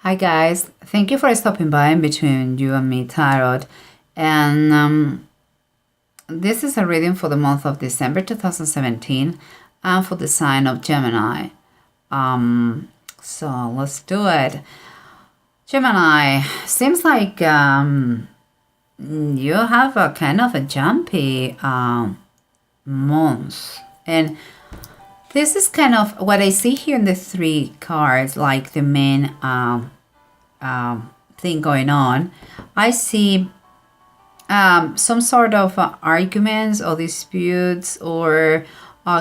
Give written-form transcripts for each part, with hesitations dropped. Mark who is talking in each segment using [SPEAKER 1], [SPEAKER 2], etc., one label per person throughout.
[SPEAKER 1] Hi guys, thank you for stopping by in Between You and Me Tarot. And this is a reading for the month of December 2017 and for the sign of Gemini. So let's do it. Gemini, seems like you have a kind of a jumpy month. And this is kind of what I see here in the three cards, like the main thing going on. I see some sort of arguments or disputes or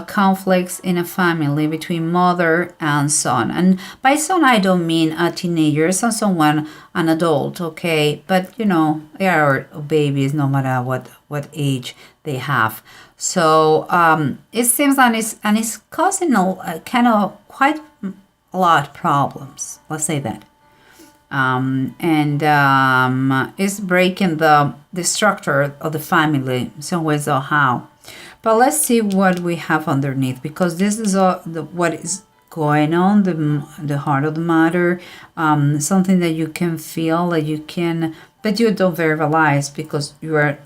[SPEAKER 1] conflicts in a family between mother and son. And by son, I don't mean a teenager, or someone, an adult, okay? But, you know, they are babies no matter what age they have. So it seems and it's causing a kind of quite a lot of problems. Let's say that. It's breaking the structure of the family some ways or how. But let's see what we have underneath, because this is what is going on, the heart of the matter, something that you can feel, that you can, but you don't verbalize because you are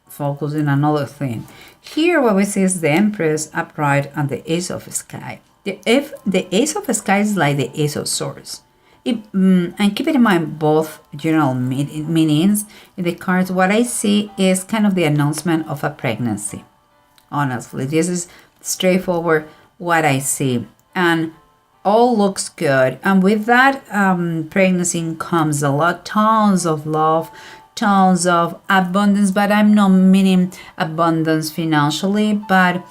[SPEAKER 1] focusing on another thing. Here what we see is the Empress upright and the Ace of Sky. The Ace of Sky is like the Ace of Swords. And keep in mind both general meanings in the cards. What I see is kind of the announcement of a pregnancy. Honestly, this is straightforward what I see, and all looks good. And with that pregnancy comes a lot, tons of love, tons of abundance. But I'm not meaning abundance financially, but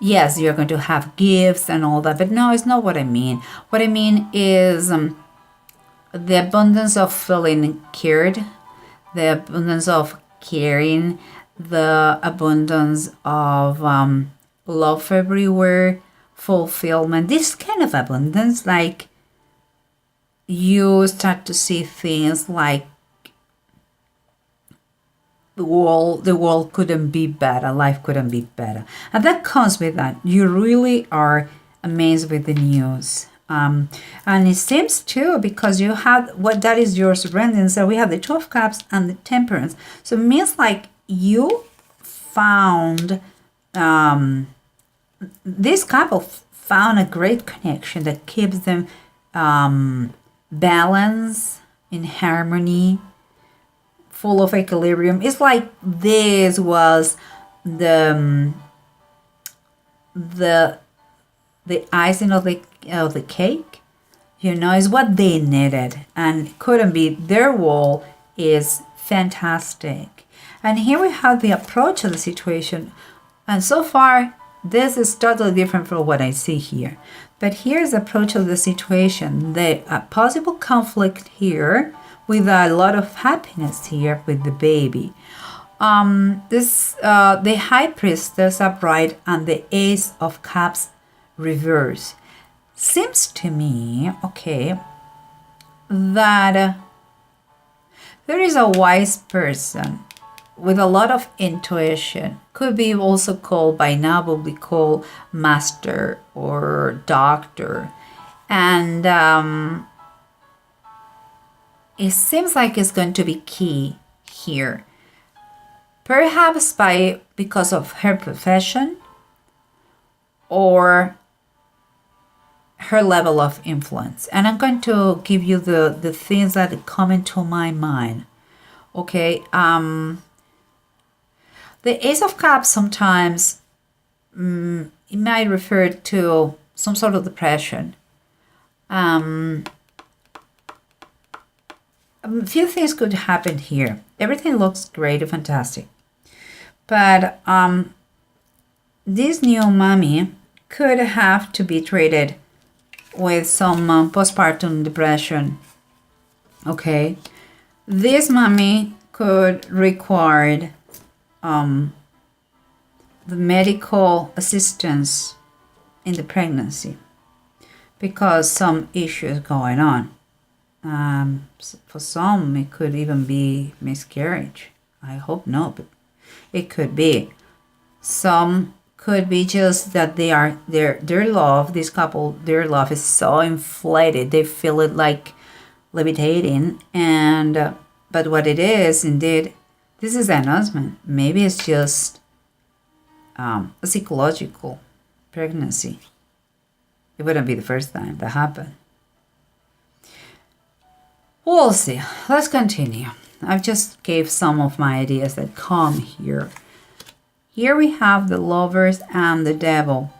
[SPEAKER 1] yes, you're going to have gifts and all that. But no, it's not what I mean. What I mean is the abundance of feeling cared, the abundance of caring, the abundance of love everywhere, fulfillment. This kind of abundance, like you start to see things like the world couldn't be better, life couldn't be better. And that comes with that. You really are amazed with the news. And it seems too, because you had what that is your surroundings. So we have the Two of Cups and the Temperance. So it means like you found, this couple found a great connection that keeps them balanced, in harmony, full of equilibrium. It's like this was the icing of the cake, you know, is what they needed, and couldn't be. Their wall is fantastic. And here we have the approach of the situation, and so far this is totally different from what I see here. But here's the approach of the situation, the possible conflict here with a lot of happiness here with the baby. The High Priestess upright and the Ace of Cups reverse. Seems to me, okay, that there is a wise person with a lot of intuition. Could be also called, by now will be called master or doctor. And it seems like it's going to be key here. Perhaps because of her profession or her level of influence. And I'm going to give you the things that come into my mind. Okay, the Ace of Cups sometimes it might refer to some sort of depression. A few things could happen here. Everything looks great and fantastic. But this new mommy could have to be treated with some postpartum depression. Okay, this mommy could require the medical assistance in the pregnancy because some issues going on. For some, it could even be miscarriage. I hope not, but it could be. Some could be just that they are their love, this couple, their love is so inflated. They feel it like levitating, and but what it is, indeed, this is an announcement. Maybe it's just a psychological pregnancy. It wouldn't be the first time that happened. We'll see. Let's continue. I've just gave some of my ideas that come here. Here we have the Lovers and the Devil.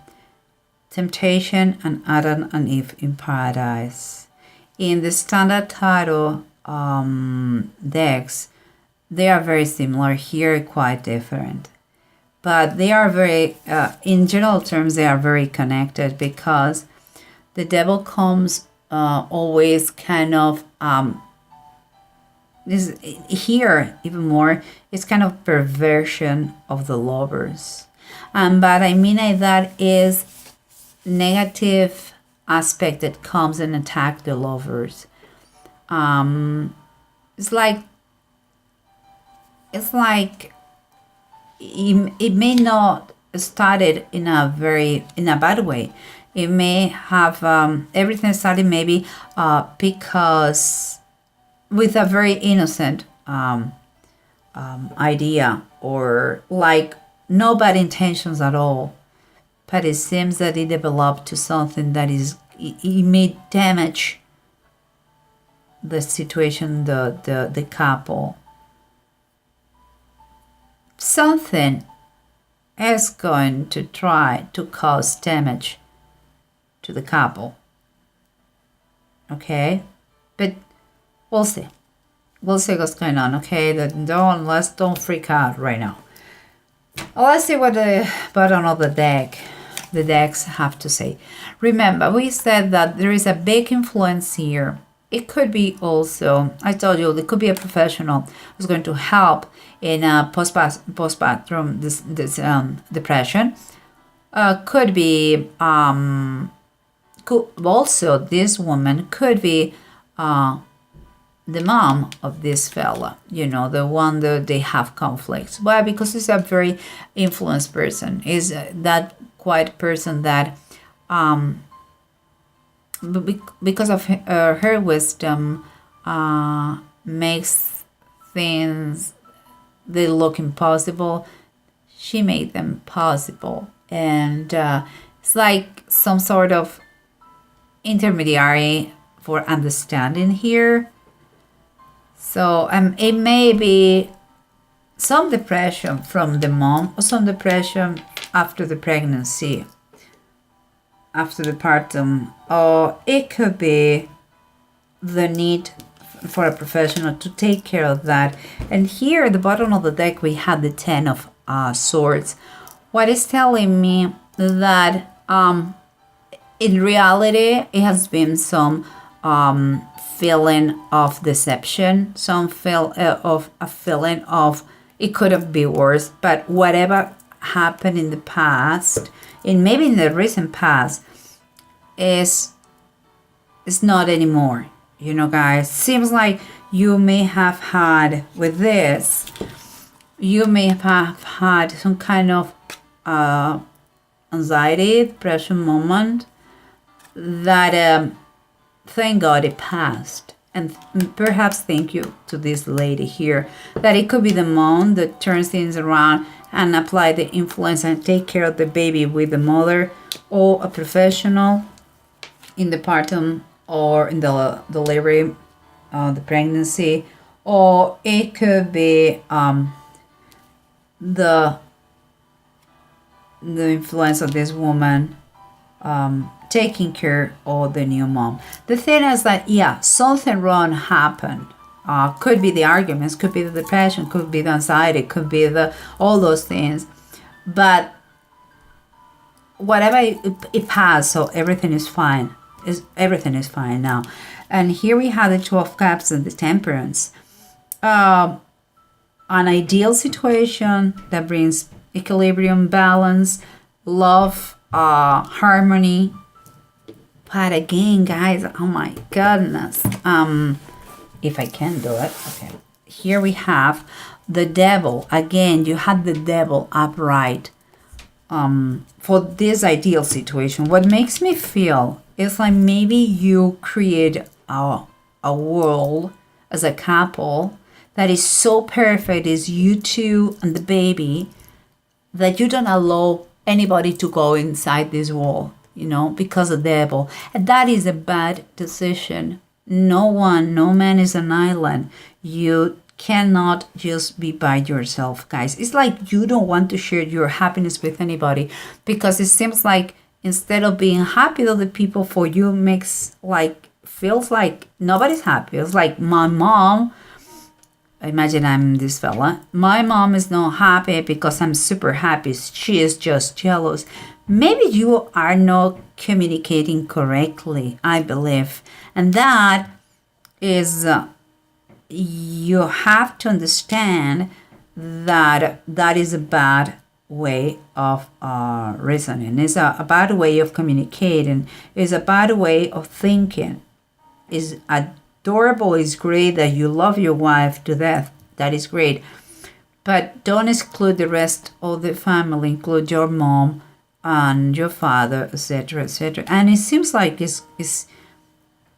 [SPEAKER 1] Temptation and Adam and Eve in Paradise. In the standard tarot decks, they are very similar. Here, quite different. But they are very, in general terms, they are very connected because the devil comes always kind of, this here even more, it's kind of perversion of the lovers. But I mean that is negative aspect that comes and attack the lovers. It's like it may not started in a bad way. It may have everything started maybe because with a very innocent idea, or like no bad intentions at all, but it seems that it developed to something that it may damage the situation, the couple. Something is going to try to cause damage to the couple. Okay? But we'll see. We'll see what's going on, okay? Don't freak out right now. Let's see what the bottom of the decks have to say. Remember, we said that there is a big influence here. It could be also, I told you, it could be a professional who's going to help in a postpartum depression. Could be also this woman could be the mom of this fella, the one that they have conflicts. Why? Because he's a very influenced person. Is that quiet person that because of her wisdom makes things they look impossible. She made them possible, and it's like some sort of intermediary for understanding here. So it may be some depression from the mom, or some depression after the pregnancy, after the partum, or it could be the need for a professional to take care of that. And here at the bottom of the deck we had the Ten of Swords. What is telling me that in reality it has been some feeling of deception, some feel of a feeling of it could have been worse, but whatever happened in the past, and maybe in the recent past, is not anymore. Guys, seems like you may have had with this, you may have had some kind of anxiety, depression moment that thank God it passed. And perhaps thank you to this lady here, that it could be the mom that turns things around and apply the influence and take care of the baby with the mother, or a professional in the partum or in the delivery, the pregnancy, or it could be the influence of this woman taking care of the new mom. The thing is that, something wrong happened. Could be the arguments, could be the depression, could be the anxiety, could be all those things. But whatever it passed, so everything is fine. Everything is fine now. And here we have the Two of Cups and the Temperance. An ideal situation that brings equilibrium, balance, love, harmony. But again, guys, oh my goodness. If I can do it. Okay. Here we have the Devil. Again, you had the Devil upright. For this ideal situation, what makes me feel is like maybe you create a world as a couple that is so perfect, is you two and the baby, that you don't allow anybody to go inside this wall, because of the devil. And that is a bad decision. No man is an island. You cannot just be by yourself, guys. It's like you don't want to share your happiness with anybody, because it seems like instead of being happy, other people for you feels like nobody's happy. It's like my mom. Imagine I'm this fella. My mom is not happy because I'm super happy. She is just jealous. Maybe you are not communicating correctly, I believe. And that is, you have to understand that that is a bad way of reasoning. It's a bad way of communicating. It's a bad way of thinking. It's adorable, is great that you love your wife to death. That is great. But don't exclude the rest of the family, include your mom and your father, etc., etc. And it seems like it's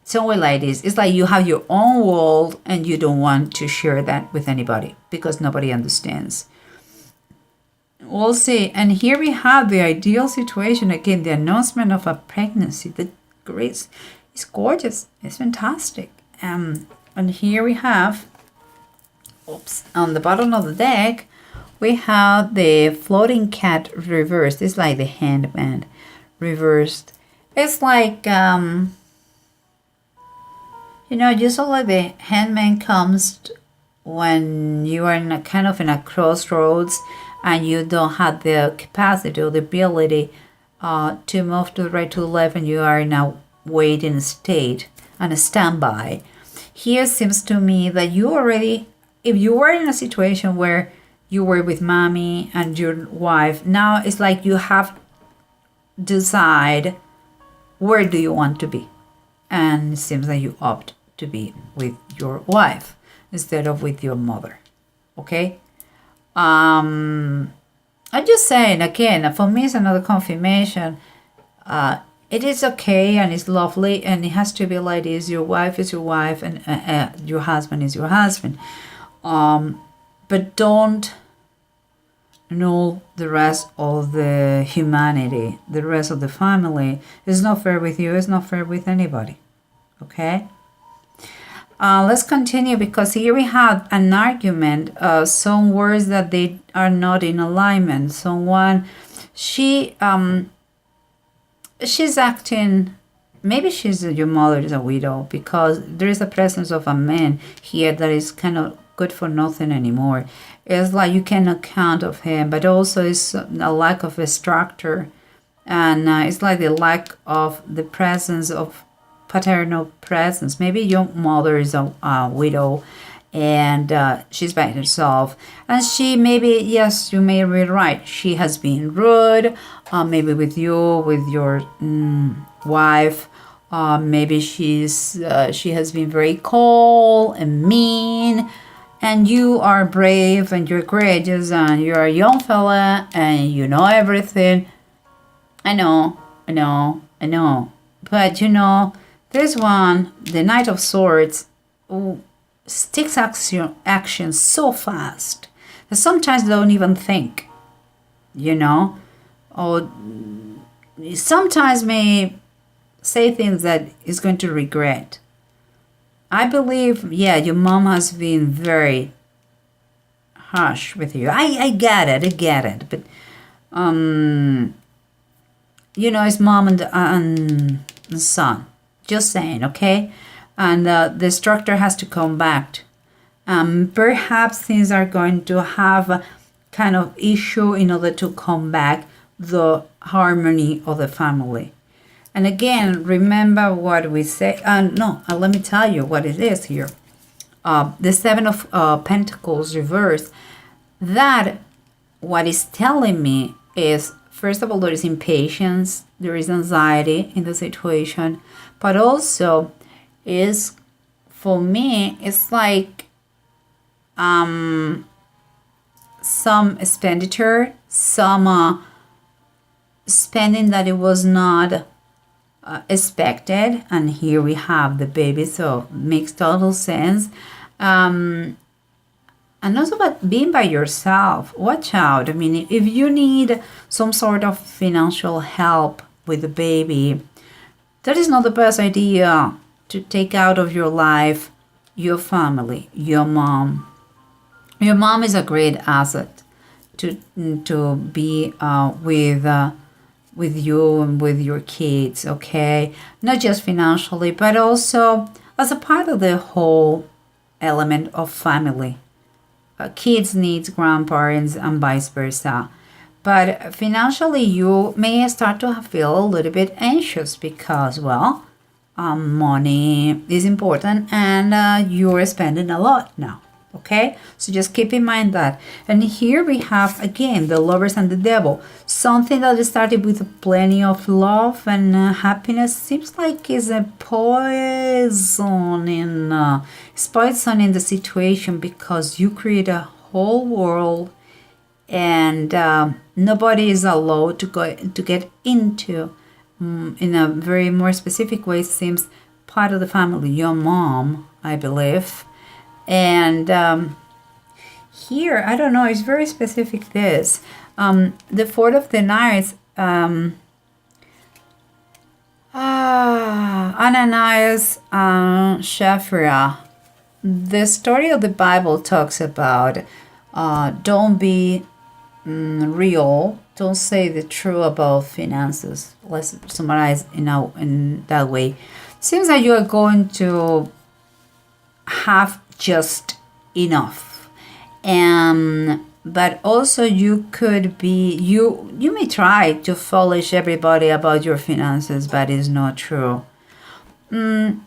[SPEAKER 1] somewhere like this. It's like you have your own world and you don't want to share that with anybody because nobody understands. We'll see. And here we have the ideal situation. Again, the announcement of a pregnancy. The grace is gorgeous. It's fantastic. And here we have, on the bottom of the deck, we have the floating cat reversed. It's like the handman reversed. It's like, usually the handman comes when you are in a crossroads and you don't have the capacity or the ability to move to the right, to the left, and you are in a waiting state and a standby. Here seems to me that you already, if you were in a situation where you were with mommy and your wife, now it's like you have decide where do you want to be. And it seems that you opt to be with your wife instead of with your mother. Okay? I'm just saying, again, for me it's another confirmation. It is okay and it's lovely and it has to be like this. Your wife is your wife and your husband is your husband. But don't know the rest of the humanity, the rest of the family. It's not fair with you. It's not fair with anybody. Okay? Let's continue, because here we have an argument. Some words that they are not in alignment. Someone, she's acting, maybe your mother is a widow, because there is a presence of a man here that is kind of good for nothing anymore. It's like you cannot count of him, but also it's a lack of a structure, and it's like the lack of the presence of paternal presence. Maybe your mother is a widow and she's by herself, and she maybe, yes, you may be right, she has been rude, maybe with you, with your wife. Maybe she has been very cold and mean, and you are brave and you're courageous and you're a young fella and you know everything. I know. But this one, the Knight of Swords, takes action so fast that sometimes they don't even think, or sometimes may say things that is going to regret. I believe, your mom has been very harsh with you. I get it, but it's mom and son. Just saying, okay? And the instructor has to come back. Perhaps things are going to have a kind of issue in order to come back the harmony of the family. And again, remember what we say. Let me tell you what it is here. The Seven of Pentacles reversed. That, what is telling me is, first of all, there is impatience, there is anxiety in the situation, but also is, for me, it's like some expenditure, some spending that it was not expected, and here we have the baby, so makes total sense. And also about being by yourself. Watch out. I mean, if you need some sort of financial help with the baby, that is not the best idea to take out of your life your family, your mom. Your mom is a great asset to be with you and with your kids, okay? Not just financially, but also as a part of the whole element of family. Kids need grandparents and vice versa. But financially, you may start to feel a little bit anxious because, well, money is important and you're spending a lot now. Okay, so just keep in mind that. And here we have again the lovers and the devil. Something that started with plenty of love and happiness seems like is a poison in the situation, because you create a whole world and nobody is allowed to get into in a very more specific way. Seems part of the family, your mom, I believe. And here, I don't know, it's very specific this. The Fourth of the Knights, Ananias and Sapphira. The story of the Bible talks about don't be real, don't say the truth about finances. Let's summarize in that way. Seems like you are going to have just enough, but also you could be you may try to foolish everybody about your finances, but it's not true. And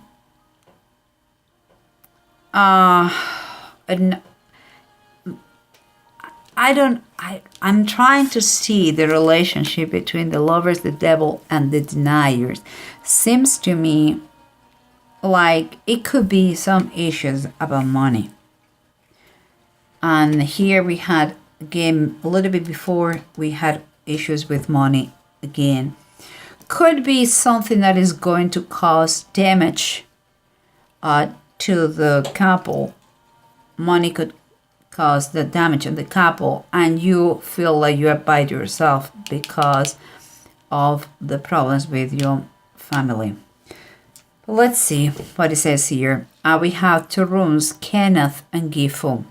[SPEAKER 1] I'm trying to see the relationship between the lovers, the devil, and the deniers. Seems to me like it could be some issues about money. And here we had, again, a little bit before, we had issues with money again. Could be something that is going to cause damage to the couple. Money could cause the damage in the couple, and you feel like you are by yourself because of the problems with your family. Let's see what it says here. We have two rooms, Kenneth and Gifu.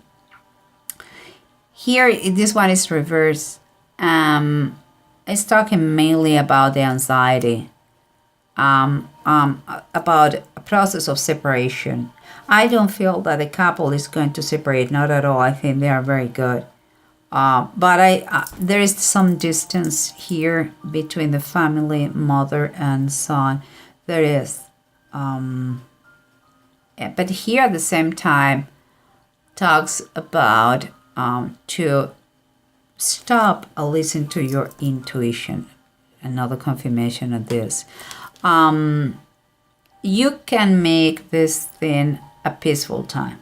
[SPEAKER 1] Here, this one is reversed. It's talking mainly about the anxiety, about a process of separation. I don't feel that the couple is going to separate, not at all. I think they are very good. But there is some distance here between the family, mother and son. There is. But here at the same time talks about to stop and listen to your intuition. Another confirmation of this. You can make this thing a peaceful time.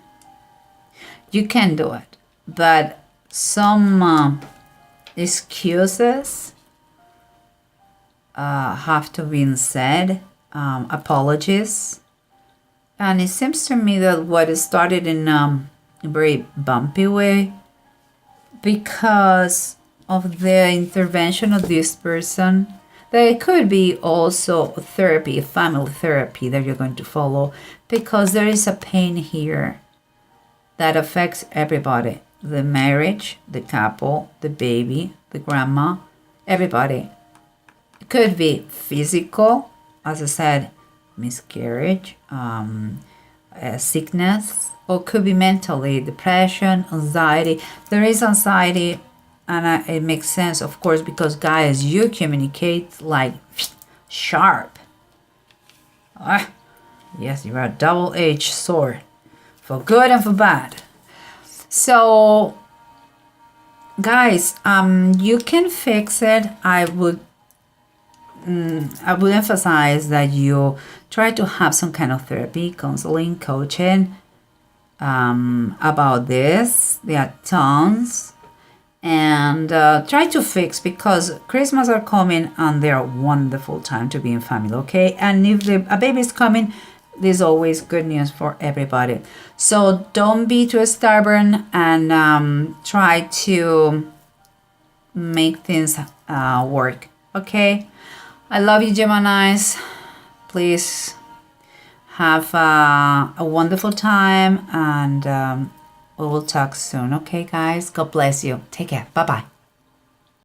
[SPEAKER 1] You can do it, but some excuses have to be said. Apologies, and it seems to me that what started in a very bumpy way because of the intervention of this person. There could be also therapy, family therapy that you're going to follow, because there is a pain here that affects everybody. The marriage, the couple, the baby, the grandma, everybody. It could be physical, as I said, miscarriage, sickness, or could be mentally, depression, anxiety. There is anxiety, and it makes sense, of course, because guys, you communicate like sharp. Yes, you are a double-edged sword, for good and for bad. So, guys, you can fix it. I would emphasize that you try to have some kind of therapy, counseling, coaching about this. There are tons. and try to fix, because Christmas are coming and they're a wonderful time to be in family, okay? And if a baby is coming, there's always good news for everybody. So don't be too stubborn, and try to make things work, okay? I love you, Geminis. Please have a wonderful time, and we will talk soon, okay, guys? God bless you. Take care. Bye-bye.